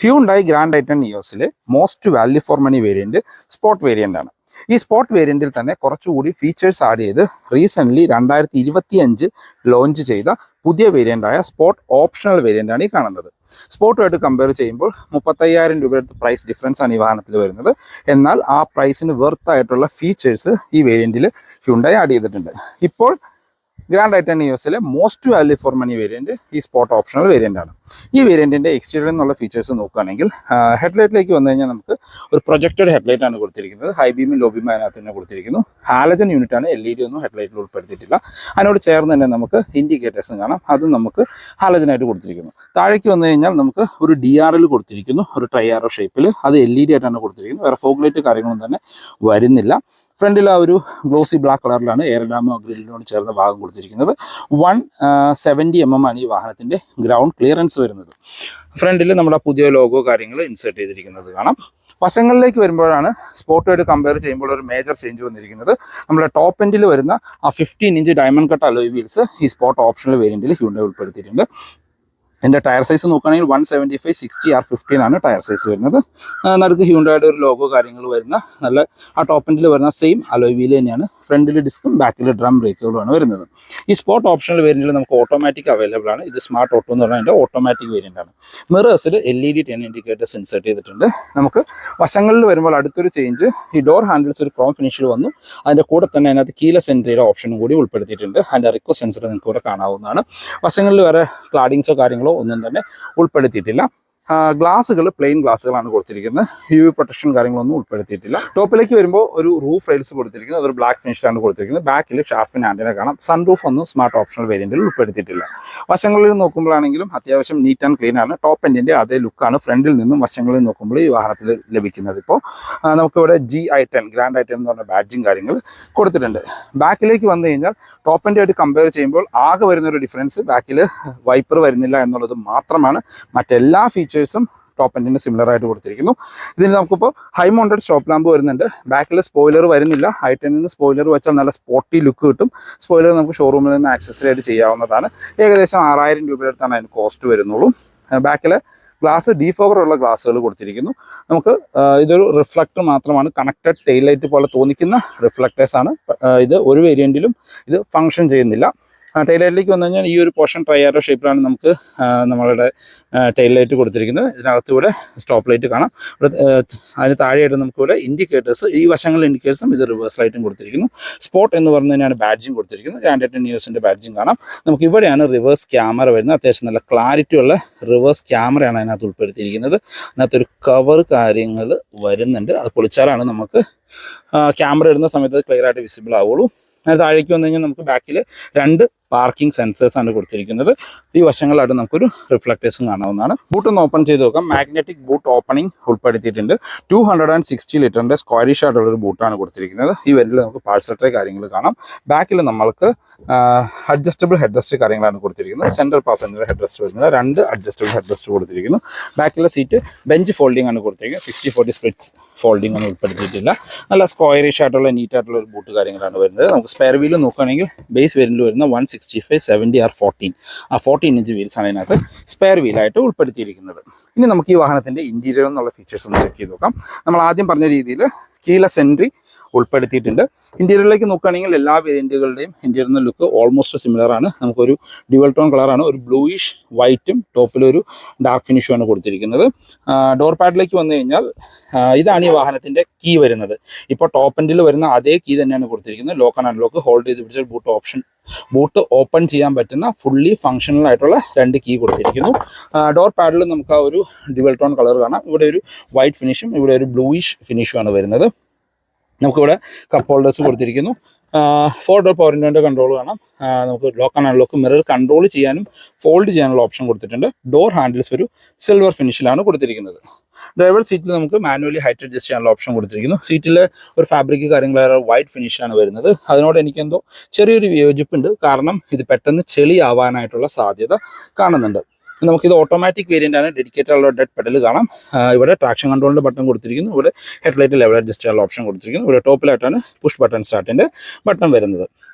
Hyundai grand i ten നിയോസിലെ most value for money variant sport variant ആണ്. ഈ sport വേരിയന്റിൽ തന്നെ കുറച്ചുകൂടി ഫീച്ചേഴ്സ് ആഡ് ചെയ്ത് റീസെൻ്റ്ലി 2025 ലോഞ്ച് ചെയ്ത പുതിയ വേരിയൻ്റായ സ്പോർട്ട് ഓപ്ഷണൽ വേരിയൻ്റ് ആണ് ഈ കാണുന്നത്. സ്പോർട്ടുമായിട്ട് കമ്പയർ ചെയ്യുമ്പോൾ 35,000 രൂപയുടെ പ്രൈസ് ഡിഫറൻസ് ആണ് ഈ വാഹനത്തിൽ വരുന്നത്. എന്നാൽ ആ പ്രൈസിന് വെർത്തായിട്ടുള്ള ഫീച്ചേഴ്സ് ഈ വേരിയന്റിൽ ഹ്യൂണ്ടായി ആഡ് ചെയ്തിട്ടുണ്ട്. ഇപ്പോൾ ഗ്രാൻഡ് ഐറ്റൺ നിയോസിലെ most value for money variant ഈ സ്പോർട്ട് ഓപ്ഷണൽ വേരിയന്റ് ആണ്. ഈ വേരിയന്റിന്റെ എക്സ്റ്റീരിയർ എന്നുള്ള ഫീച്ചേഴ്സ് നോക്കുകയാണെങ്കിൽ ഹെഡ്ലൈറ്റിലേക്ക് വന്നു കഴിഞ്ഞാൽ നമുക്ക് ഒരു പ്രൊജക്റ്റഡ് ഹെഡ്ലൈറ്റ് ആണ് കൊടുത്തിരിക്കുന്നത്. ഹൈ ബീമും ലോ ബീമും അതിനകത്ത് തന്നെ കൊടുത്തിരിക്കുന്നു. ഹാലജൻ യൂണിറ്റ് ആണ്, LED ഒന്നും ഹെഡ്ലൈറ്റിൽ ഉൾപ്പെടുത്തിയിട്ടില്ല. അതിനോട് ചേർന്ന് തന്നെ നമുക്ക് ഇൻഡിക്കേറ്റേഴ്സും കാണാം, അതും നമുക്ക് ഹാലജനായിട്ട് കൊടുത്തിരിക്കുന്നു. താഴേക്ക് വന്നു കഴിഞ്ഞാൽ നമുക്ക് ഒരു DRL കൊടുത്തിരിക്കുന്നു, ഒരു ട്രൈ ആരോ ഷേപ്പിൽ. അത് LED ആയിട്ടാണ് കൊടുത്തിരിക്കുന്നത്. വേറെ ഫോഗ് ലൈറ്റ് കാര്യങ്ങളൊന്നും തന്നെ വരുന്നില്ല. ഫ്രണ്ടിൽ ആ ഒരു ഗ്ലോസി ബ്ലാക്ക് കളറിലാണ് എയർ ഡാമോ ഗ്രില്ലിനോട് ചേർന്ന ഭാഗം കൊടുത്തിരിക്കുന്നത്. 170 mm ആണ് ഈ വാഹനത്തിൻ്റെ ഗ്രൗണ്ട് ക്ലിയറൻസ് വരുന്നത്. ഫ്രണ്ടിൽ നമ്മുടെ പുതിയ ലോഗോ കാര്യങ്ങൾ ഇൻസേർട്ട് ചെയ്തിരിക്കുന്നത് കാണാം. വശങ്ങളിലേക്ക് വരുമ്പോഴാണ് സ്പോർട്ടുമായിട്ട് കമ്പയർ ചെയ്യുമ്പോൾ ഒരു മേജർ ചേഞ്ച് വന്നിരിക്കുന്നത്. നമ്മുടെ ടോപ്പ് എൻഡിൽ വരുന്ന ആ 15 inch diamond cut alloy wheels ഈ സ്പോർട്ട് ഓപ്ഷണൽ വേരിയന്റിൽ ഹ്യൂണ്ടായി ഉൾപ്പെടുത്തിയിട്ടുണ്ട്. എൻ്റെ ടയർ സൈസ് നോക്കുകയാണെങ്കിൽ 175/60R15 ആണ് ടയർ സൈസ് വരുന്നത്. നടുക്ക് ഹ്യൂണ്ടായുടെ ഒരു ലോഗോ കാര്യങ്ങൾ വരുന്ന നല്ല ആ ടോപ്പ് എൻഡിൽ വരുന്ന സെയിം അലോയ് വീൽ തന്നെയാണ്. ഫ്രണ്ടിൽ ഡിസ്കും ബാക്കിൽ ഡ്രം ബ്രേക്കുകളുമാണ് വരുന്നത്. ഈ സ്പോർട്ട് ഓപ്ഷണൽ വേരിയന്റിൽ നമുക്ക് ഓട്ടോമാറ്റിക് അവൈലബിൾ ആണ്. ഇത് സ്മാർട്ട് ഓട്ടോ എന്ന് പറഞ്ഞാൽ അതിൻ്റെ ഓട്ടോമാറ്റിക് വേരിയന്റ് ആണ്. മിറേഴ്സിൽ LED 10 ഇൻഡിക്കേറ്റേഴ്സ് ഇൻസേർട്ട് ചെയ്തിട്ടുണ്ട്. നമുക്ക് വശങ്ങളിൽ വരുമ്പോൾ അടുത്തൊരു ചേഞ്ച്, ഈ ഡോർ ഹാൻഡിൽസ് ഒരു ക്രോം ഫിനിഷിൽ വന്നു. അതിൻ്റെ കൂടെ തന്നെ അതിനകത്ത് കീലെസ് എൻട്രിയുടെ ഓപ്ഷനും കൂടി ഉൾപ്പെടുത്തിയിട്ടുണ്ട്. അതിൻ്റെ റിക്വസ്റ്റ് സെൻസർ നിങ്ങൾക്ക് ഇവിടെ കാണാവുന്നതാണ്. വശങ്ങളിൽ വേറെ ക്ലാഡിങ്സോ കാര്യങ്ങളോ ഒന്നും തന്നെ ഉൾപ്പെടുത്തിയിട്ടില്ല. ഗ്ലാസുകൾ പ്ലെയിൻ ഗ്ലാസുകളാണ് കൊടുത്തിരിക്കുന്നത്. UV പ്രൊട്ടക്ഷൻ കാര്യങ്ങളൊന്നും ഉൾപ്പെടുത്തിയിട്ടില്ല. ടോപ്പിലേക്ക് വരുമ്പോൾ ഒരു റൂഫ് റെയിൽസ് കൊടുത്തിരിക്കുന്നത്, അതൊരു ബ്ലാക്ക് ഫിനിഷിലാണ് കൊടുത്തിരിക്കുന്നത്. ബാക്കിൽ ഷാർഫിൻ ആൻറ്റിന കാണാം. സൺറൂഫ് ഒന്നും സ്മാർട്ട് ഓപ്ഷണൽ വേരിയന്റിൽ ഉൾപ്പെടുത്തിയിട്ടില്ല. വശങ്ങളിൽ നോക്കുമ്പോഴാണെങ്കിലും അത്യാവശ്യം നീറ്റ് ആൻഡ് ക്ലീൻ ആണ്. ടോപ്പ് എൻഡിൻ്റെ അതേ ലുക്കാണ് ഫ്രണ്ടിൽ നിന്നും വശങ്ങളിൽ നോക്കുമ്പോൾ ഈ വാഹനത്തിൽ ലഭിക്കുന്നത്. ഇപ്പോൾ നമുക്കിവിടെ GI10 ഗ്രാൻഡ് ഐറ്റൺ എന്ന് പറഞ്ഞ ബാഡ്ജിങ് കാര്യങ്ങൾ കൊടുത്തിട്ടുണ്ട്. ബാക്കിലേക്ക് വന്നു കഴിഞ്ഞാൽ ടോപ്പ് എൻഡ് ആയിട്ട് കമ്പയർ ചെയ്യുമ്പോൾ ആകെ വരുന്നൊരു ഡിഫറൻസ് ബാക്കിൽ വൈപ്പർ വരുന്നില്ല എന്നുള്ളത് മാത്രമാണ്. മറ്റെല്ലാ ഫീച്ചേഴ്സും ടോപ്പ് എൻഡിന് സിമിലർ ആയിട്ട് കൊടുത്തിരിക്കുന്നു. ഇതിന് നമുക്കിപ്പോൾ ഹൈ മൗണ്ടഡ് സ്റ്റോപ്പ് ലാമ്പ് വരുന്നുണ്ട്. ബാക്കിൽ സ്പോയിലർ വരുന്നില്ല. I10 സ്പോയിലർ വെച്ചാൽ നല്ല സ്പോർട്ടി ലുക്ക് കിട്ടും. സ്പോയിലർ നമുക്ക് ഷോറൂമിൽ നിന്ന് ആക്സസറി ആയിട്ട് ചെയ്യാവുന്നതാണ്. ഏകദേശം 6,000 രൂപയുടെ അടുത്താണ് അതിന് കോസ്റ്റ് വരുന്നുള്ളൂ. ബാക്കിൽ ഗ്ലാസ് ഡീഫോഗർ ഉള്ള ഗ്ലാസ്സുകൾ കൊടുത്തിരിക്കുന്നു. നമുക്ക് ഇതൊരു റിഫ്ലക്ടർ മാത്രമാണ്, കണക്റ്റഡ് ടെയിൽ ലൈറ്റ് പോലെ തോന്നിക്കുന്ന റിഫ്ലക്ടേഴ്സ് ആണ്. ഇത് ഒരു വേരിയന്റിലും ഇത് ഫങ്ഷൻ ചെയ്യുന്നില്ല. ടെയിൽ ലൈറ്റിലേക്ക് വന്നു കഴിഞ്ഞാൽ ഈ ഒരു പോർഷൻ ട്രൈ ആരോ ഷേപ്പിലാണ് നമുക്ക് നമ്മളുടെ ടെയിൽ ലൈറ്റ് കൊടുത്തിരിക്കുന്നത്. ഇതിനകത്തൂടെ സ്റ്റോപ്പ് ലൈറ്റ് കാണാം. അതിന് താഴെയായിട്ട് നമുക്കിവിടെ ഇൻഡിക്കേറ്റേഴ്സ്, ഈ വശങ്ങളിൽ ഇൻഡിക്കേറ്റേഴ്സും ഇത് റിവേഴ്സ് ലൈറ്റും കൊടുത്തിരിക്കുന്നു. സ്പോർട്ട് എന്ന് പറഞ്ഞു കഴിഞ്ഞാൽ ബാഡ്ജിങ് കൊടുത്തിരിക്കുന്നത്. ഗ്രാൻഡ് ഐറ്റൺ നിയോസിൻ്റെ ബാഡ്ജിങ് കാണാം. നമുക്ക് ഇവിടെയാണ് റിവേഴ്സ് ക്യാമറ വരുന്നത്. അത്യാവശ്യം നല്ല ക്ലാരിറ്റി ഉള്ള റിവേഴ്സ് ക്യാമറയാണ് അതിനകത്ത് ഉൾപ്പെടുത്തിയിരിക്കുന്നത്. അതിനകത്തൊരു കവർ കാര്യങ്ങൾ വരുന്നുണ്ട്. അത് പൊളിച്ചാലാണ് നമുക്ക് ക്യാമറ ഇടുന്ന സമയത്ത് അത് ക്ലിയർ ആയിട്ട് വിസിബിൾ ആവുള്ളൂ. അതിന് താഴേക്ക് വന്നു കഴിഞ്ഞാൽ നമുക്ക് ബാക്കിൽ 2 പാർക്കിംഗ് സെൻസേഴ്സ് ആണ് കൊടുത്തിരിക്കുന്നത്. ഈ വശങ്ങളായിട്ട് നമുക്കൊരു റിഫ്ലക്ടേഴ്സും കാണാവുന്നതാണ്. ബൂട്ട് ഒന്ന് ഓപ്പൺ ചെയ്ത് നോക്കാം. മാഗ്നറ്റിക് ബൂട്ട് ഓപ്പണിംഗ് ഉൾപ്പെടുത്തിയിട്ടുണ്ട്. 260 ലിറ്ററിൻ്റെ സ്ക്വയറിഷ് ആയിട്ടുള്ളൊരു ബൂട്ടാണ് കൊടുത്തിരിക്കുന്നത്. ഈ വരിൽ നമുക്ക് പാഴ്സൽ ട്രേ കാര്യങ്ങൾ കാണാം. ബാക്കിൽ നമ്മൾക്ക് അഡ്ജസ്റ്റബിൾ ഹെഡ് റെസ്റ്റ് കാര്യങ്ങളാണ് കൊടുത്തിരിക്കുന്നത്. സെൻട്രൽ പാസഞ്ചർ ഹെഡ് റെസ്റ്റ് വരുന്നത് 2 അഡ്ജസ്റ്റബിൾ ഹെഡ് റെസ്റ്റ് കൊടുത്തിരിക്കുന്നു. ബാക്കിലെ സീറ്റ് ബെഞ്ച് ഫോൾഡിംഗ് ആണ് കൊടുത്തിരിക്കുന്നത്. 60/40 സ്പ്ലിറ്റ്സ് ഫോൾഡിംഗ് ഒന്നും ഉൾപ്പെടുത്തിയിട്ടില്ല. നല്ല സ്ക്വയറിഷ് ആയിട്ടുള്ള നീറ്റ് ആയിട്ടുള്ള ഒരു ബൂട്ട് കാര്യങ്ങളാണ് വരുന്നത്. നമുക്ക് സ്പെയർ വീൽ നോക്കുകയാണെങ്കിൽ ബേസ് വേരിയന്റിൽ വരുന്ന 165/70R14 ആ 14 ഇഞ്ച് വീൽസ് ആണ് ഇതിനകത്ത് സ്പെയർ വീലായിട്ട് ഉൾപ്പെടുത്തിയിരിക്കുന്നത്. ഇനി നമുക്ക് ഈ വാഹനത്തിൻ്റെ ഇൻറ്റീരിയർ എന്നുള്ള ഫീച്ചേഴ്സ് ഒന്ന് ചെക്ക് ചെയ്ത് നോക്കാം. നമ്മൾ ആദ്യം പറഞ്ഞ രീതിയിൽ കീലെസ് എൻട്രി ഉൾപ്പെടുത്തിയിട്ടുണ്ട്. ഇൻറ്റീരിയറിലേക്ക് നോക്കുകയാണെങ്കിൽ എല്ലാ വേരിയൻറ്റുകളുടെയും ഇൻറ്റീരിയറിൻ്റെ ലുക്ക് ഓൾമോസ്റ്റ് സിമിലർ ആണ്. നമുക്കൊരു ഡ്യുവൽ ടോൺ കളറാണ്, ഒരു ബ്ലൂയിഷ് വൈറ്റും ടോപ്പിലൊരു ഡാർക്ക് ഫിനിഷുമാണ് കൊടുത്തിരിക്കുന്നത്. ഡോർ പാഡിലേക്ക് വന്നു കഴിഞ്ഞാൽ ഇതാണ് ഈ വാഹനത്തിൻ്റെ കീ വരുന്നത്. ഇപ്പോൾ ടോപ്പ് എൻഡിൽ വരുന്ന അതേ കീ തന്നെയാണ് കൊടുത്തിരിക്കുന്നത്. ലോക്ക് ആൻഡ് അൺലോക്ക് ഹോൾഡ് ചെയ്ത് പിടിച്ചാൽ ബൂട്ട് ഓപ്പൺ ചെയ്യാൻ പറ്റുന്ന ഫുള്ളി ഫങ്ഷണൽ ആയിട്ടുള്ള 2 കീ കൊടുത്തിരിക്കുന്നു. ഡോർ പാഡിൽ നമുക്ക് ആ ഒരു ഡ്യുവൽ ടോൺ കളർ കാണാം. ഇവിടെ ഒരു വൈറ്റ് ഫിനിഷും ഇവിടെ ഒരു ബ്ലൂയിഷ് ഫിനിഷുമാണ് വരുന്നത്. നമുക്കിവിടെ കപ്പ് ഹോൾഡേഴ്സ് കൊടുത്തിരിക്കുന്നു. 4 ഡോർ പവർ വിൻഡോൻ്റെ കൺട്രോൾ കാണാം. നമുക്ക് lock and unlock mirror control ചെയ്യാനും ഫോൾഡ് ചെയ്യാനുള്ള ഓപ്ഷൻ കൊടുത്തിട്ടുണ്ട്. ഡോർ ഹാൻഡിൽസ് ഒരു സിൽവർ ഫിനിഷിലാണ് കൊടുത്തിരിക്കുന്നത്. ഡ്രൈവർ സീറ്റിൽ നമുക്ക് മാനുവലി ഹൈറ്റ് അഡ്ജസ്റ്റ് ചെയ്യാനുള്ള ഓപ്ഷൻ കൊടുത്തിരിക്കുന്നു. സീറ്റിൽ ഒരു ഫാബ്രിക് കാര്യങ്ങൾ വൈറ്റ് ഫിനിഷാണ് വരുന്നത്. അതിനോട് എനിക്കെന്തോ ചെറിയൊരു വിയോജിപ്പുണ്ട്. കാരണം ഇത് പെട്ടെന്ന് ചെളിയാവാനായിട്ടുള്ള സാധ്യത കാണുന്നുണ്ട്. നമുക്കിത് ഓട്ടോമാറ്റിക് വേരിയൻ്റ് ആണ്. ഡെഡിക്കേറ്റഡ് ഉള്ള ഡെഡ് പെഡൽ കാണാം. ഇവിടെ ട്രാക്ഷൻ കൺട്രോളിൻ്റെ ബട്ടൺ കൊടുത്തിരിക്കുന്നു. ഇവിടെ ഹെഡ്ലൈറ്റ് ലെവൽ അഡ്ജസ്റ്റ് ചെയ്യാനുള്ള ഓപ്ഷൻ കൊടുത്തിരിക്കുന്നു. ഇവിടെ ടോപ്പിലായിട്ടാണ് പുഷ് ബട്ടൺ സ്റ്റാർട്ടിൻ്റെ ബട്ടൺ വരുന്നത്.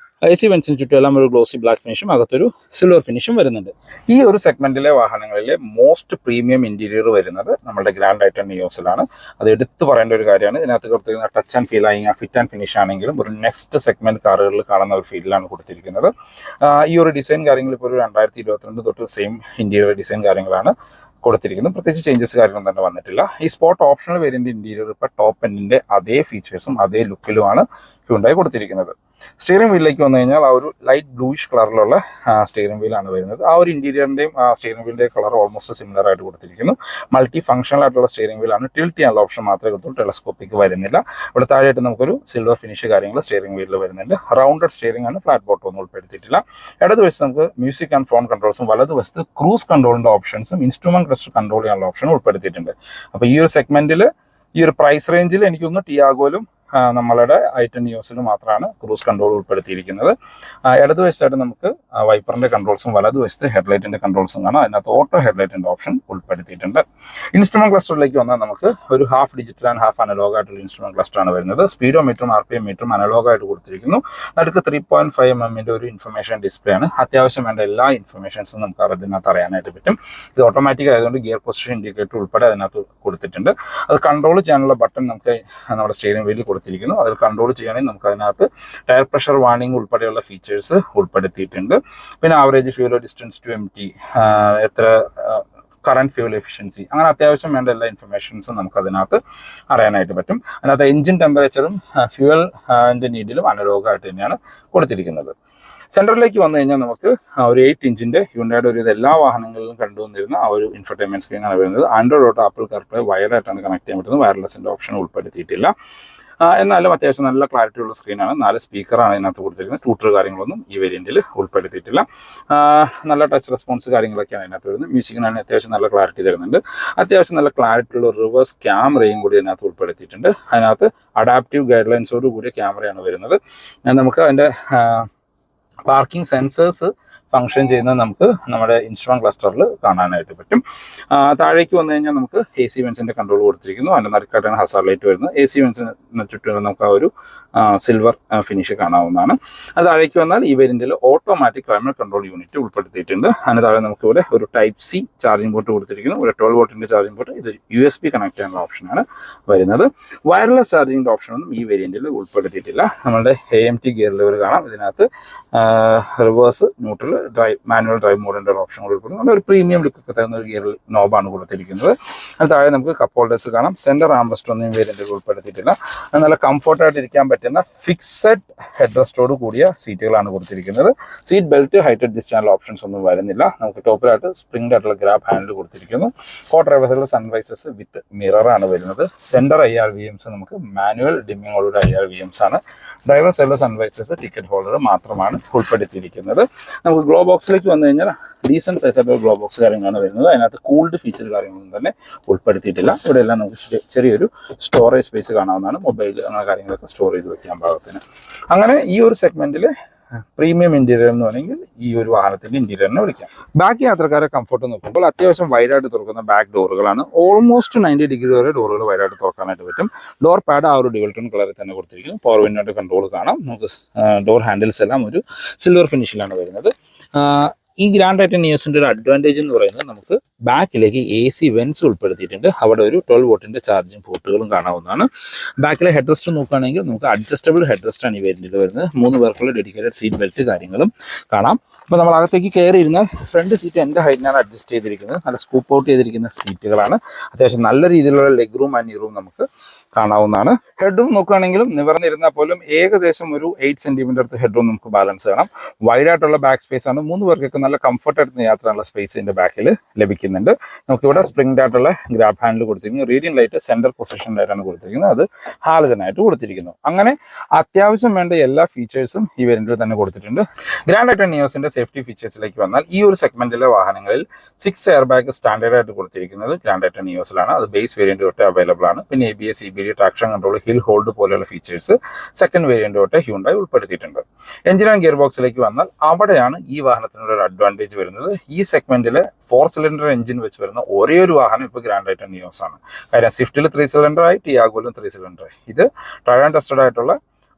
AC വെൻസിന് ചുറ്റും എല്ലാം ഒരു ഗ്ലോസി ബ്ലാക്ക് ഫിനിഷും അകത്തൊരു സിൽവർ ഫിനിഷും വരുന്നുണ്ട്. ഈ ഒരു സെഗ്മെന്റിലെ വാഹനങ്ങളിലെ മോസ്റ്റ് പ്രീമിയം ഇന്റീരിയർ വരുന്നത് നമ്മുടെ ഗ്രാൻഡ് ഐറ്റൺ നിയോസിലാണ്. അത് എടുത്തു പറയേണ്ട ഒരു കാര്യമാണ്. ഇതിനകത്ത് കൊടുത്തിരിക്കുന്ന ടച്ച് ആൻഡ് ഫീൽ ആയി ഫിറ്റ് ആൻഡ് ഫിനിഷ് ആണെങ്കിലും ഒരു നെക്സ്റ്റ് സെഗ്മെന്റ് കാറുകളിൽ കാണുന്ന ഒരു ഫീലിലാണ് കൊടുത്തിരിക്കുന്നത്. ഈ ഒരു ഡിസൈൻ കാര്യങ്ങൾ ഇപ്പോൾ ഒരു 2022 തൊട്ട് സെയിം ഇന്റീരിയർ ഡിസൈൻ കാര്യങ്ങളാണ് കൊടുത്തിരിക്കുന്നത്. പ്രത്യേകിച്ച് ചേഞ്ചസ് കാര്യങ്ങളൊന്നും തന്നെ വന്നിട്ടില്ല. ഈ സ്പോർട്ട് ഓപ്ഷണൽ വേരിയന്റ് ഇന്റീരിയർ ഇപ്പോൾ ടോപ്പ് എൻഡിന്റെ അതേ ഫീച്ചേഴ്സും അതേ ലുക്കിലുമാണ് ഹ്യുണ്ടായി കൊടുത്തിരിക്കുന്നത്. സ്റ്റിയറിംഗ് വീലിലേക്ക് വന്നു കഴിഞ്ഞാൽ ആ ഒരു ലൈറ്റ് ബ്ലൂയിഷ് കളറിലുള്ള സ്റ്റിയറിംഗ് വീലാണ് വരുന്നത്. ആ ഒരു ഇന്റീരിയറിന്റെയും സ്റ്റിയറിംഗ് വീലിന്റെയും കളർ ഓൾമോസ്റ്റ് സിമിലർ ആയിട്ട് കൊടുത്തിരിക്കുന്നു. മൾട്ടി ഫംഗ്ഷണൽ ആയിട്ടുള്ള സ്റ്റിയറിംഗ് വീലാണ്. ടിൽറ്റ് ചെയ്യാനുള്ള ഓപ്ഷൻ മാത്രമേ കൊടുത്തുള്ളൂ, ടെലസ്കോപ്പിക്ക് വരുന്നില്ല. ഇവിടെ താഴെയായിട്ട് നമുക്കൊരു സിൽവർ ഫിനിഷ് കാര്യങ്ങൾ സ്റ്റിയറിംഗ് വീലിൽ വരുന്നുണ്ട്. റൗണ്ടഡ് സ്റ്റിയറിംഗ് ആണ്, ഫ്ലാറ്റ് ബോട്ടം ഒന്നും ഉൾപ്പെടുത്തിയിട്ടില്ല. ഇടതുവശത്ത് നമുക്ക് മ്യൂസിക് ആൻഡ് ഫോൺ കൺട്രോൾസും വലതുവശത്ത് ക്രൂസ് കൺട്രോളിന്റെ ഓപ്ഷൻസും ഇൻസ്ട്രുമെന്റ് ക്ലസ്റ്റർ കൺട്രോൾ ചെയ്യാനുള്ള ഓപ്ഷനും ഉൾപ്പെടുത്തിയിട്ടുണ്ട്. അപ്പോൾ ഈ ഒരു സെഗ്മെന്റിൽ ഈ ഒരു പ്രൈസ് റേഞ്ചിൽ എനിക്കൊന്ന് ടിയാഗോയിലും നമ്മളുടെ ഐറ്റൺ നിയോസിലും മാത്രമാണ് ക്രൂസ് കൺട്രോൾ ഉൾപ്പെടുത്തിയിരിക്കുന്നത്. ഇടതുവശത്തായിട്ട് നമുക്ക് വൈപ്പറിന്റെ കൺട്രോൾസും വലതുവശത്ത് ഹെഡ്ലൈറ്റിന്റെ കൺട്രോൾസും കാണാം. അതിനകത്ത് ഓട്ടോ ഹെഡ്ലൈറ്റിന്റെ ഓപ്ഷൻ ഉൾപ്പെടുത്തിയിട്ടുണ്ട്. ഇൻസ്ട്രുമെന്റ് ക്ലസ്റ്ററിലേക്ക് വന്നാൽ നമുക്ക് ഒരു half digital and half analog ആയിട്ടുള്ള ഇൻസ്ട്രുമെന്റ് ക്ലസ്റ്റർ ആണ് വരുന്നത്. സ്പീഡോമീറ്ററും RPM മീറ്ററും അനലോഗ് ആയിട്ട് കൊടുത്തിരിക്കുന്നു. അടുത്ത് 3.5 mm ഒരു ഇൻഫർമേഷൻ ഡിസ്പ്ലേ ആണ്. അത്യാവശ്യം വേണ്ട എല്ലാ ഇൻഫർമേഷൻസും നമുക്ക് അതിനകത്ത് അറിയാനായിട്ട് പറ്റും. ഇത് ഓട്ടോമാറ്റിക് ആയതുകൊണ്ട് ഗിയർ പൊസിഷൻ ഇൻഡിക്കേറ്റർ ഉൾപ്പെടെ അതിനകത്ത് കൊടുത്തിട്ടുണ്ട്. അത് കൺട്രോൾ ചെയ്യാനുള്ള ബട്ടൺ നമുക്ക് നമ്മുടെ സ്റ്റിയറിംഗ് വീലിൽ കൊടുത്തിരിക്കുന്നു. അതിൽ കൺട്രോൾ ചെയ്യണമെങ്കിൽ നമുക്ക് അതിനകത്ത് ടയർ പ്രഷർ വാർണിംഗ് ഉൾപ്പെടെയുള്ള ഫീച്ചേഴ്സ് ഉൾപ്പെടുത്തിയിട്ടുണ്ട്. പിന്നെ average fuel distance to MT, എത്ര കറണ്ട് ഫ്യൂൽ എഫിഷ്യൻസി, അങ്ങനെ അത്യാവശ്യം വേണ്ട എല്ലാ ഇൻഫർമേഷൻസും നമുക്ക് അതിനകത്ത് അറിയാനായിട്ട് പറ്റും. അതിനകത്ത് എഞ്ചിൻ ടെമ്പറേച്ചറും ഫ്യൂവൽ നീഡിലും അനലോഗായിട്ട് തന്നെയാണ് കൊടുത്തിരിക്കുന്നത്. സെൻറ്ററിലേക്ക് വന്നു കഴിഞ്ഞാൽ നമുക്ക് ഒരു 8 ഇഞ്ചിൻ്റെ ഹ്യുണ്ടായുടെ ഒരു എല്ലാ വാഹനങ്ങളിലും കണ്ടുവന്നിരുന്ന ആ ഒരു ഇൻഫർടൈൻമെന്റ് സ്ക്രീനാണ് വരുന്നത്. ആൻഡ്രോയിഡ് ഓട്ടോ, ആപ്പിൾ കാർപ്ലേ വയറായിട്ടാണ് കണക്ട് ചെയ്യാൻ പറ്റുന്നത്. വയർലെസിൻ്റെ ഓപ്ഷൻ ഉൾപ്പെടുത്തിയിട്ടില്ല. എന്നാലും അത്യാവശ്യം നല്ല ക്ലാരിറ്റി ഉള്ള സ്ക്രീനാണ്. 4 സ്പീക്കറാണ് ഇതിനകത്ത് കൊടുത്തിരിക്കുന്നത്. ട്യൂട്ടർ കാര്യങ്ങളൊന്നും ഈ വേരിയന്റിൽ ഉൾപ്പെടുത്തിയിട്ടില്ല. നല്ല ടച്ച് റെസ്പോൺസ് കാര്യങ്ങളൊക്കെയാണ് ഇതിനകത്ത് വരുന്നത്. മ്യൂസിക്കിനാണ് അത്യാവശ്യം നല്ല ക്ലാരിറ്റി തരുന്നുണ്ട്. അത്യാവശ്യം നല്ല ക്ലാരിറ്റി ഉള്ള റിവേഴ്സ് ക്യാമറയും കൂടി ഇതിനകത്ത് ഉൾപ്പെടുത്തിയിട്ടുണ്ട്. അതിനകത്ത് അഡാപ്റ്റീവ് ഗൈഡ് ലൈൻസോട് കൂടിയ ക്യാമറയാണ് വരുന്നത്. നമുക്ക് അതിൻ്റെ പാർക്കിംഗ് സെൻസേഴ്സ് ഫംഗ്ഷൻ ചെയ്യുന്നത് നമുക്ക് നമ്മുടെ ഇൻസ്ട്രുമെന്റ് ക്ലസ്റ്ററിൽ കാണാനായിട്ട് പറ്റും. താഴേക്ക് വന്നു കഴിഞ്ഞാൽ നമുക്ക് AC വെൻസിന്റെ കൺട്രോൾ കൊടുത്തിരിക്കുന്നു. അതിൻ്റെ നടുക്കായിട്ടാണ് ഹസാർഡ് ലൈറ്റ് വരുന്നത്. AC വെൻസിന് ചുറ്റും നമുക്ക് ആ ഒരു സിൽവർ ഫിനിഷ് കാണാവുന്നതാണ്. അത് താഴേക്ക് വന്നാൽ ഈ വേരിയന്റിൽ ഓട്ടോമാറ്റിക് ക്ലൈമറ്റ് കൺട്രോൾ യൂണിറ്റ് ഉൾപ്പെടുത്തിയിട്ടുണ്ട്. അതിന് താഴെ നമുക്ക് ഇവിടെ ഒരു Type-C ചാർജിംഗ് പോർട്ട് കൊടുത്തിരിക്കുന്നു. ഒരു 12 വോൾട്ടിന്റെ ചാർജിംഗ് പോർട്ട്. ഇത് USB കണക്ട് ചെയ്യാനുള്ള ഓപ്ഷനാണ് വരുന്നത്. വയർലെസ് ചാർജിങ്ങിന്റെ ഓപ്ഷനൊന്നും ഈ വേരിയന്റിൽ ഉൾപ്പെടുത്തിയിട്ടില്ല. നമ്മുടെ AMT ഗിയർ ലെവൽ കാണാം. ഇതിനകത്ത് reverse, neutral, drive, manual drive മോഡിന്റെ ഓപ്ഷൻ കൊടുക്കുന്നു. നല്ല ഒരു പ്രീമിയം ലുക്ക് ഒക്കെ തരുന്ന ഒരു ഗിയർ നോബാണ് കൊടുത്തിരിക്കുന്നത്. അത് താഴെ നമുക്ക് കപ്പ് ഹോൾഡേഴ്സ് കാണാം. സെന്റർ ആംറസ്റ്റ് ഒന്നും വേരിയന്റിൽ ഉൾപ്പെടുത്തിയിട്ടില്ല. നല്ല കംഫർട്ടായിട്ട് ഇരിക്കാൻ പറ്റുന്ന ഫിക്സഡ് ഹെഡ് റെസ്റ്റോട് കൂടിയ സീറ്റുകളാണ് കൊടുത്തിരിക്കുന്നത്. സീറ്റ് ബെൽറ്റ്, ഹൈറ്റ് അഡ്ജസ്റ്റ് ചെയ്യാനുള്ള ഓപ്ഷൻസ് ഒന്നും വരുന്നില്ല. നമുക്ക് ടോപ്പിലായിട്ട് സ്പ്രിംഗ് ആയിട്ടുള്ള ഗ്രാബ് ഹാൻഡിൽ കൊടുത്തിരിക്കുന്നു. കോ ഡ്രൈവേഴ്സിലുള്ള സൺവൈസസ് വിത്ത് മിററാണ് വരുന്നത്. സെന്റർ IRVMs നമുക്ക് മാനുവൽ ഡിമ്മിങ്ങോടുകൂടി IRVMs ആണ്. ഡ്രൈവർ സൈഡിലെ സൺവൈസസ്, ടിക്കറ്റ് ഹോൾഡർ മാത്രമാണ് ഉൾപ്പെടുത്തിയിരിക്കുന്നത്. നമുക്ക് ഗ്ലോ ബോക്സിലേക്ക് വന്നു കഴിഞ്ഞാൽ ഡീസൻറ്റ് സൈസായിട്ടുള്ള ഗ്ലോ ബോക്സ് കാര്യങ്ങളാണ് വരുന്നത്. അതിനകത്ത് കൂൾഡ് ഫീച്ചർ കാര്യങ്ങളൊന്നും തന്നെ ഉൾപ്പെടുത്തിയിട്ടില്ല. ഇവിടെ എല്ലാം നമുക്ക് ചെറിയൊരു സ്റ്റോറേജ് സ്പേസ് കാണാവുന്നതാണ്. മൊബൈൽ അങ്ങനെ കാര്യങ്ങളൊക്കെ സ്റ്റോർ ചെയ്ത് വെക്കാൻ പാകത്തിന്. അങ്ങനെ ഈ ഒരു സെഗ്മെന്റിൽ പ്രീമിയം ഇന്റീരിയർ എന്ന് വേണമെങ്കിൽ ഈ ഒരു വാഹനത്തിന്റെ ഇന്റീരിയറിനെ വിളിക്കാം. ബാക്കി യാത്രക്കാരെ കംഫർട്ട് നോക്കുമ്പോൾ അത്യാവശ്യം വൈഡായിട്ട് തുറക്കുന്ന ബാക്ക് ഡോറുകളാണ്. ഓൾമോസ്റ്റ് 90 ഡിഗ്രി വരെ ഡോറുകൾ വൈഡായിട്ട് തുറക്കാനായിട്ട് പറ്റും. ഡോർ പാഡ് ആ ഒരു ഡ്യുവൽ ടോൺ കളറിൽ തന്നെ കൊടുത്തിരിക്കുന്നു. പവർ വിൻഡോയുടെ കൺട്രോൾ കാണാം. നമുക്ക് ഡോർ ഹാൻഡിൽസ് എല്ലാം ഒരു സിൽവർ ഫിനിഷിലാണ് വരുന്നത്. ഈ ഗ്രാൻഡ് ഐറ്റൺ നിയോസിന്റെ ഒരു അഡ്വാൻറ്റേജ് എന്ന് പറയുന്നത് നമുക്ക് ബാക്കിലേക്ക് AC വെൻസ് ഉൾപ്പെടുത്തിയിട്ടുണ്ട്. അവിടെ ഒരു 12 വോട്ടിന്റെ ചാർജിങ് പോർട്ടുകളും കാണാവുന്നതാണ്. ബാക്കിലെ ഹെഡ് റെസ്റ്റ് നോക്കുകയാണെങ്കിൽ നമുക്ക് അഡ്ജസ്റ്റബിൾ ഹെഡ് റെസ്റ്റ് ആണ് ഈ വേരിയന്റിൽ വരുന്നത്. 3 പേർക്കുള്ള ഡെഡിക്കേറ്റഡ് സീറ്റ് ബെൽറ്റ് കാര്യങ്ങളും കാണാം. അപ്പോൾ നമ്മൾ അകത്തേക്ക് കയറി ഇരുന്നാൽ ഫ്രണ്ട് സീറ്റ് എൻ്റെ ഹൈറ്റിനാണ് അഡ്ജസ്റ്റ് ചെയ്തിരിക്കുന്നത്. നല്ല സ്കൂപ്പ് ഔട്ട് ചെയ്തിരിക്കുന്ന സീറ്റുകളാണ്. അത്യാവശ്യം നല്ല രീതിയിലുള്ള ലെഗ് റൂം ആൻഡ് നീ റൂം നമുക്ക് കാണാവുന്നതാണ്. ഹെഡ് റൂം നോക്കുകയാണെങ്കിലും നിവർന്നിരുന്നാൽ പോലും ഏകദേശം ഒരു 8 സെന്റിമീറ്റർ അടുത്ത് ഹെഡ് റൂം നമുക്ക് ബാലൻസ് ചെയ്യണം. വൈഡായിട്ടുള്ള ബാക്ക് സ്പേസ് ആണ്. 3 പേർക്കൊക്കെ നല്ല കംഫർട്ടായിട്ട് യാത്രയുള്ള സ്പേസ് ഇതിന്റെ ബാക്കിൽ ലഭിക്കുന്നുണ്ട്. നമുക്കിവിടെ സ്പ്രിംഗ് ആയിട്ടുള്ള ഗ്രാബ് ഹാൻഡിൽ കൊടുത്തിരിക്കുന്നു. റീഡിംഗ് ലൈറ്റ് സെന്റർ പൊസിഷനിലായിട്ടാണ് കൊടുത്തിരിക്കുന്നത്. അത് ഹാലജനായിട്ട് കൊടുത്തിരിക്കുന്നു. അങ്ങനെ അത്യാവശ്യം വേണ്ട എല്ലാ ഫീച്ചേഴ്സും ഈ വേരിയന്റിൽ തന്നെ കൊടുത്തിട്ടുണ്ട്. ഗ്രാൻഡ് ഐറ്റൺ നിയോസിന്റെ സേഫ്റ്റി ഫീച്ചേഴ്സിലേക്ക് വന്നാൽ ഈ ഒരു സെഗ്മെന്റിലെ വാഹനങ്ങളിൽ 6 എയർ ബാഗ് സ്റ്റാൻഡേർഡ് ആയിട്ട് കൊടുത്തിരിക്കുന്നത് ഗ്രാൻഡ് ഐറ്റൺ നിയോസിലാണ്. അത് ബേസ് വേരിയന്റ് തൊട്ട് അവൈലബിൾ ആണ്. പിന്നെ ABS, EBD, traction control, hill hold പോലെയുള്ള ഫീച്ചേഴ്സ് സെക്കൻഡ് വേരിയന്റ് തൊട്ട് ഹ്യുണ്ടായി ഉൾപ്പെടുത്തിയിട്ടുണ്ട്. എഞ്ചിൻ ആൻഡ് ഗിയർ ബോക്സിലേക്ക് വന്നാൽ അവിടെയാണ് ഈ വാഹനത്തിനുള്ള ഒരു അഡ്വാൻറ്റേജ് വരുന്നത്. ഈ സെഗ്മെന്റിലെ 4 സിലിണ്ടർ എഞ്ചിൻ വെച്ച് വരുന്ന ഒരേ ഒരു വാഹനം ഇപ്പോൾ ഗ്രാൻഡ് ഐറ്റൺ നിയോസ് ആണ്. കാര്യം സ്വിഫ്റ്റിൽ 3 സിലിണ്ടർ ആയി, ടിയാഗോയിലും 3 സിലിണ്ടർ ആയി. ഇത് ട്രയൽ ആൻഡ് ടെസ്റ്റഡ് ആയിട്ടുള്ള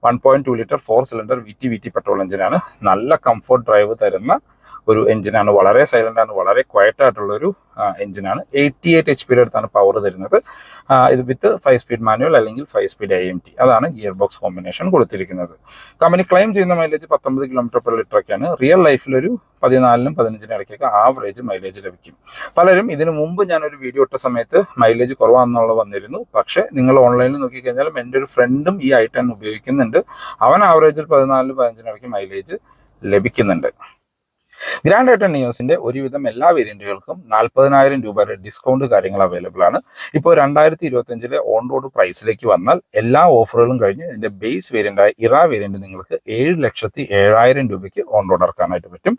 1.2 ലിറ്റർ 4 സിലിണ്ടർ VT പെട്രോൾ എഞ്ചിനാണ്. നല്ല കംഫർട്ട് ഡ്രൈവ് തരുന്ന ഒരു എഞ്ചിനാണ്. വളരെ സൈലന്റ് ആണ്, വളരെ ക്വയറ്റ് ആയിട്ടുള്ള ഒരു എഞ്ചിനാണ്. 88 HP അടുത്താണ് പവർ തരുന്നത്. ഇത് വിത്ത് 5 സ്പീഡ് മാനുവൽ അല്ലെങ്കിൽ 5 സ്പീഡ് AMT, അതാണ് ഗിയർ ബോക്സ് കോമ്പിനേഷൻ കൊടുത്തിരിക്കുന്നത്. കമ്പനി ക്ലെയിം ചെയ്യുന്ന മൈലേജ് 19 km/ലിറ്റർ ഒക്കെയാണ്. റിയൽ ലൈഫിൽ ഒരു 14-നും 15-നും ഇടയ്ക്കൊക്കെ ആവറേജ് മൈലേജ് ലഭിക്കും. പലരും ഇതിനു മുമ്പ് ഞാനൊരു വീഡിയോ ഇട്ട സമയത്ത് മൈലേജ് കുറവാണെന്നുള്ളത് വന്നിരുന്നു. പക്ഷേ നിങ്ങൾ ഓൺലൈനിൽ നോക്കിക്കഴിഞ്ഞാലും എൻ്റെ ഒരു ഫ്രണ്ടും ഈ i10 ഉപയോഗിക്കുന്നുണ്ട്. അവൻ ആവറേജിൽ 14-നും 15-നും ഇടയ്ക്ക് മൈലേജ് ലഭിക്കുന്നുണ്ട്. ഗ്രാൻഡ് i10 നിയോസിന്റെ ഒരുവിധം എല്ലാ വേരിയന്റുകൾക്കും 40,000 രൂപ വരെ ഡിസ്കൗണ്ട് കാര്യങ്ങൾ അവൈലബിൾ ആണ്. ഇപ്പോൾ 2025 ഓൺ റോഡ് പ്രൈസിലേക്ക് വന്നാൽ എല്ലാ ഓഫറുകളും കഴിഞ്ഞ് ഇതിന്റെ ബേസ് വേരിയന്റായ ഇറ വേരിയന്റ് നിങ്ങൾക്ക് 7,07,000 രൂപയ്ക്ക് ഓൺ റോഡ് ഇറക്കാനായിട്ട് പറ്റും.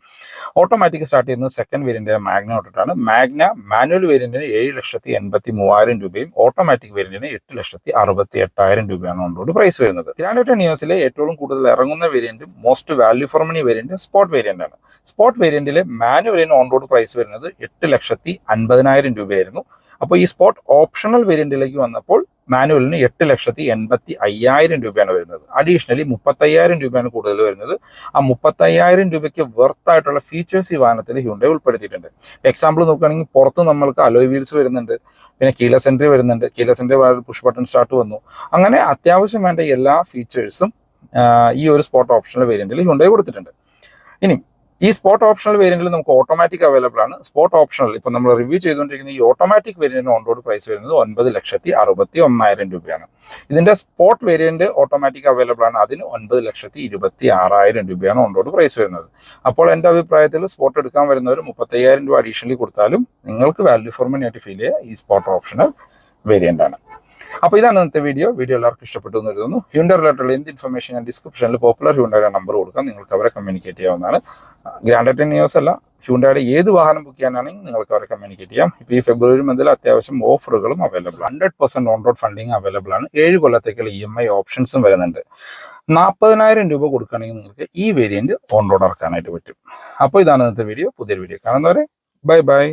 ഓട്ടോമാറ്റിക് സ്റ്റാർട്ട് ചെയ്യുന്നത് സെക്കൻഡ് വേരിയന്റായ മാഗ്ന തൊട്ടിട്ടാണ്. മാഗ്ന മാനുവൽ വേരിയന്റിന് 7,83,000 രൂപയും ഓട്ടോമാറ്റിക് വേരിയന്റിന് 8,68,000 രൂപയാണ് ഓൺ റോഡ് പ്രൈസ് വരുന്നത്. ഗ്രാൻഡ് i10 നിയോസിലെ ഏറ്റവും കൂടുതൽ ഇറങ്ങുന്ന വേരിയന്റും മോസ്റ്റ് വാല്യൂ ഫോർ മണി വേരിയന്റും സ്പോർട്ട് വേരിയന്റ് ആണ്. സ്പോർട്ട് വേരിയന്റിലെ മാനുവലിന് ഓൺ റോഡ് പ്രൈസ് വരുന്നത് 8,50,000 രൂപയായിരുന്നു. അപ്പോൾ ഈ സ്പോർട്ട് ഓപ്ഷണൽ വേരിയന്റിലേക്ക് വന്നപ്പോൾ മാനുവലിന് 8,85,000 രൂപയാണ് വരുന്നത്. അഡീഷണലി 35,000 രൂപയാണ് കൂടുതൽ വരുന്നത്. ആ 35,000 രൂപയ്ക്ക് വെർത്ത് ആയിട്ടുള്ള ഫീച്ചേഴ്സ് ഈ വാഹനത്തിൽ ഹ്യുണ്ടായി ഉൾപ്പെടുത്തിയിട്ടുണ്ട്. എക്സാമ്പിൾ നോക്കുകയാണെങ്കിൽ പുറത്ത് നമ്മൾക്ക് അലോയ് വീൽസ് വരുന്നുണ്ട്, പിന്നെ കീലെസ് എൻട്രി വരുന്നുണ്ട്, keyless entry push button start വന്നു. അങ്ങനെ അത്യാവശ്യം വേണ്ട എല്ലാ ഫീച്ചേഴ്സും ഈ ഒരു സ്പോർട്ട് ഓപ്ഷണൽ വേരിയന്റിൽ ഹ്യുണ്ടായി കൊടുത്തിട്ടുണ്ട്. ഇനി ഈ സ്പോർട്ട് ഓപ്ഷണൽ വേരിയന്റിൽ നമുക്ക് ഓട്ടോമാറ്റിക് അവൈലബിൾ ആണ്. സ്പോർട്ട് ഓപ്ഷണൽ ഇപ്പം നമ്മൾ റിവ്യൂ ചെയ്തുകൊണ്ടിരിക്കുന്ന ഈ ഓട്ടോമാറ്റിക് വേരിയന്റിന് ഓൺ റോഡ് പ്രൈസ് വരുന്നത് 9,61,000 രൂപയാണ്. ഇതിന്റെ സ്പോർട്ട് വേരിയന്റ് ഓട്ടോമാറ്റിക് അവൈലബിൾ ആണ്. അതിന് 9,26,000 രൂപയാണ് ഓൺ റോഡ് പ്രൈസ് വരുന്നത്. അപ്പോൾ എൻ്റെ അഭിപ്രായത്തിൽ സ്പോർട്ട് എടുക്കാൻ വരുന്നവർ 35,000 രൂപ അഡീഷണലി കൊടുത്താലും നിങ്ങൾക്ക് വാല്യൂ ഫോർ മണി ആയിട്ട് ഫീൽ ചെയ്യുക ഈ സ്പോർട്ട് ഓപ്ഷണൽ വേരിയന്റ് ആണ്. അപ്പോൾ ഇതാണ് ഇന്നത്തെ വീഡിയോ എല്ലാവർക്കും ഇഷ്ടപ്പെട്ടു എന്ന് കരുതുന്നു. ഹ്യുണ്ടായി റിലേറ്റഡ് എന്ത് ഇൻഫർമേഷൻ ഞാൻ ഡിസ്ക്രിപ്ഷനിൽ പോപ്പുലർ ഹ്യുണ്ടായുടെ നമ്പർ കൊടുക്കാം, നിങ്ങൾക്ക് അവരെ കമ്മ്യൂണിക്കേറ്റ് ചെയ്യാവുന്നതാണ്. ഗ്രാൻഡ് i10 നിയോസ് അല്ല, ഹ്യുണ്ടായുടെ ഏത് വാഹനം ബുക്ക് ചെയ്യാനാണെങ്കിൽ നിങ്ങൾക്ക് അവരെ കമ്മ്യൂണിക്കേറ്റ് ചെയ്യാം. ഇപ്പോൾ ഈ ഫെബ്രുവരി മന്തിൽ അത്യാവശ്യം ഓഫറുകളും അവൈലബിൾ ആണ്. 100% ഓൺ റോഡ് ഫണ്ടിങ് അവൈലബിൾ ആണ്. 7 കൊല്ലത്തേക്കുള്ള EMI ഓപ്ഷൻസും വരുന്നുണ്ട്. 40,000 രൂപ കൊടുക്കുകയാണെങ്കിൽ നിങ്ങൾക്ക് ഈ വേരിയന്റ് ഓൺ റോഡ് ഇറക്കാനായിട്ട് പറ്റും. അപ്പോൾ ഇതാണ് ഇന്നത്തെ വീഡിയോ. പുതിയൊരു വീഡിയോ കാണുന്നവരെ ബൈ ബൈ.